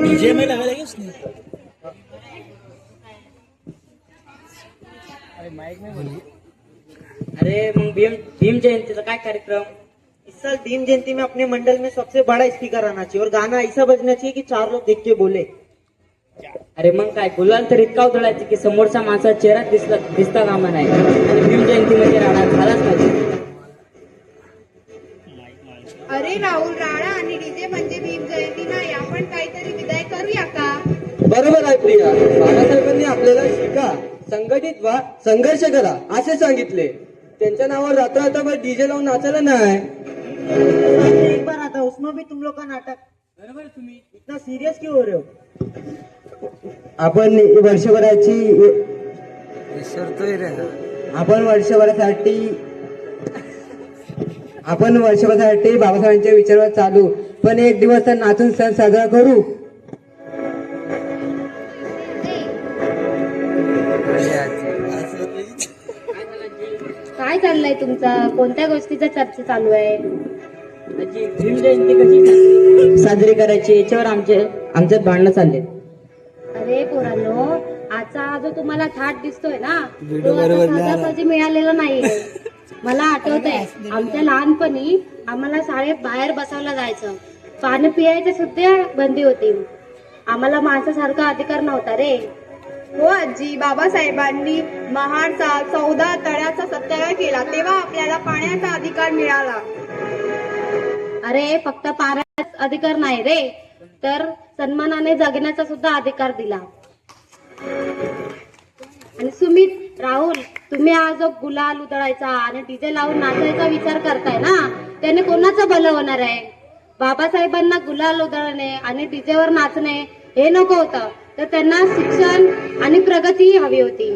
DJ में लगा देंगे उसने। अरे माइक में बोलिए। अरे मग भीम जयंती का काय कार्यक्रम? इस साल भीम जयंती में अपने मंडल में सबसे बड़ा स्पीकर आना चाहिए और गाना ऐसा बजना चाहिए कि 4 लोग देख के बोले। अरे मग काय गुलाल तर इतका उधळायचं की समोरचा माणसाचा चेहरा दिसता कामा नाही आणि भीम जयंतीमध्ये राहणार झालाच पाहिजे. अरे राहुल, राणा आणि डीजे म्हणजे भीम जयंती नाही. आपण काहीतरी विदाय करूया का? बरोबर आहे प्रिया. बाबासाहेबांनी आपल्याला शिका, संघटित व्हा, संघर्ष करा असे सांगितले. त्यांच्या नावावर रात्र डीजे लावून नाचायला नाही. एक बार आता उसमें भी तुम लोग का नाटक. बरोबर तुम्ही इतना सीरियस क्यों हो रहे हो? आपण वर्षभरासाठी बाबासाहेबांच्या विचारावर चालू, पण एक दिवस तर नाचून सण साजरा करू. काय चाललंय तुमचा? कोणत्या गोष्टीचा चर्चा चालू आहे? भीम जयंती कशी साजरी करायची याच्यावर आमच्यात भांडणं चालले. अरे पोरांनो, आजचा जो तुम्हाला थाट दिसतोय ना, तो सहजासहजी मिळालेला नाहीये. मला आठवतंय, आमच्या लहानपणी आम्हाला शाळेत बाहेर बसवलं जायचं. पाणी पियायची सुद्धा बंदी होती. आम्हाला माणसासारखा अधिकार नव्हता रे. हो आजी, बाबासाहेबांनी महाडचा 14 तळ्याचा सत्याग्रह केला तेव्हा आपल्याला पाण्याचा अधिकार मिळाला. अरे फक्त पाण्याचा अधिकार नाही रे, तर सन्मानाने जगण्याचा सुद्धा अधिकार दिला. आणि सुमित, राहुल, तुम्ही आज जो गुलाल उधळायचा आणि डीजे लावून नाचायचा विचार करताय ना, त्याने कोणाचं भलं होणार आहे? बाबासाहेबांना गुलाल उधळणे आणि डीजेवर नाचणे हे नको होतं, तर त्यांना शिक्षण आणि प्रगती हवी होती.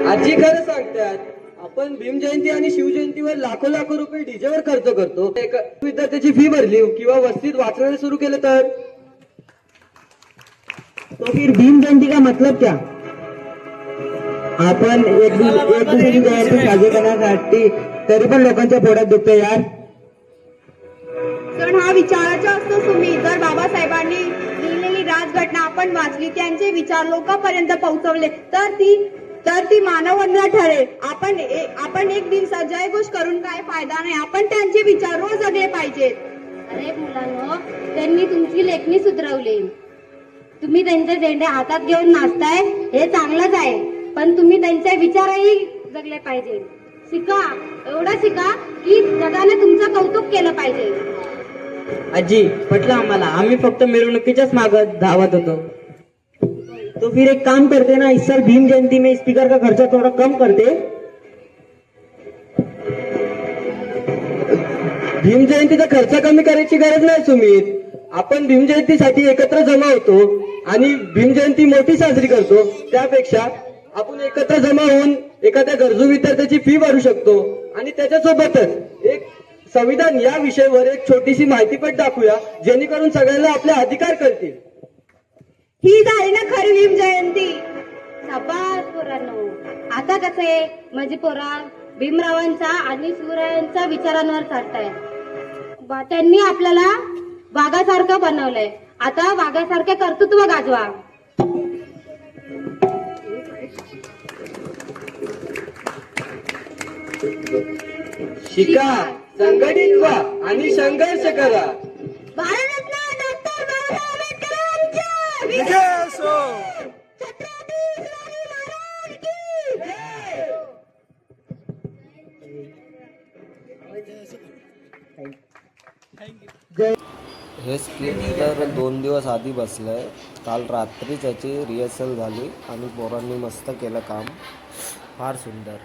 आजी खरं सांगतात. आपण भीम जयंती आणि शिवजयंतीवर लाखो रुपये डीजेवर खर्च करतो. एका विद्यार्थ्याची फी भरली किंवा वस्तीत वाचनालय सुरू केलं तर तो फिर भीम जयंती का मतलब क्या? आपण एक दुसरी जयंती साजरी करण्यासाठी तरी पण लोकांच्या पोटात दुखते यार. सण हा विचाराचा असतो सुमित. जर बाबासाहेबांनी लिहिलेली राजघटना आपण वाचली, त्यांचे विचार लोकांपर्यंत पोहोचवले तर ती मानवंदना ठरेल. आपण एक दिवसात जयघोष करून काय फायदा नाही. आपण त्यांचे विचार रोज जगले पाहिजेत. अरे मुलांनो, त्यांनी तुमची लेखणी सुधरवली. तुम्ही त्यांचे झेंडे हातात घेऊन नाचताय हे चांगलंच आहे, पण तुम्ही त्यांचे विचारही जगले पाहिजे. शिका, एवढं शिका की जगाने तुमचं कौतुक केलं पाहिजे. आजी पटलं आम्हाला. आम्ही फक्त मिरवणुकीच्याच मागं धावत होतो. तो फिर एक काम करते ना, इस साल भीम जयंती में स्पीकर का खर्चा थोड़ा कम करते. भीम जयंतीचा खर्च कमी करायची गरज नाही सुमित. आपण भीम जयंतीसाठी एकत्र जमा होतो आणि भीम जयंती मोठी साजरी करतो. त्यापेक्षा आपण एकत्र जमा होऊन एखाद्या गरजू विद्यार्थ्याची फी भरू शकतो आणि त्याच्यासोबतच एक संविधान या विषयावर एक छोटीशी माहितीपट दाखवूया, जेणेकरून सगळ्यांना आपले अधिकार कळतील. ही झाली ना खरी भीम जयंती. शाबास पोरांनो. आता कसे म्हणजे पोरा भीमरावांचा आणि शिवरायांच्या विचारांवर चालताय. त्यांनी आपल्याला वाघासारखं बनवलंय. आता वाघासारखे कर्तृत्व गाजवा. शिका, संघटित व्हा आणि संघर्ष करा. भारतरत्न डॉक्टर बाबासाहेब आंबेडकरांच्या विजय असो. छत्रपती शिवाजी महाराज की जय. हे स्क्रिप्ट तर 2 दिवस आधी बसलंय. काल रात्री त्याची रिहर्सल झाली आणि पोरांनी मस्त केलं काम. फार सुंदर.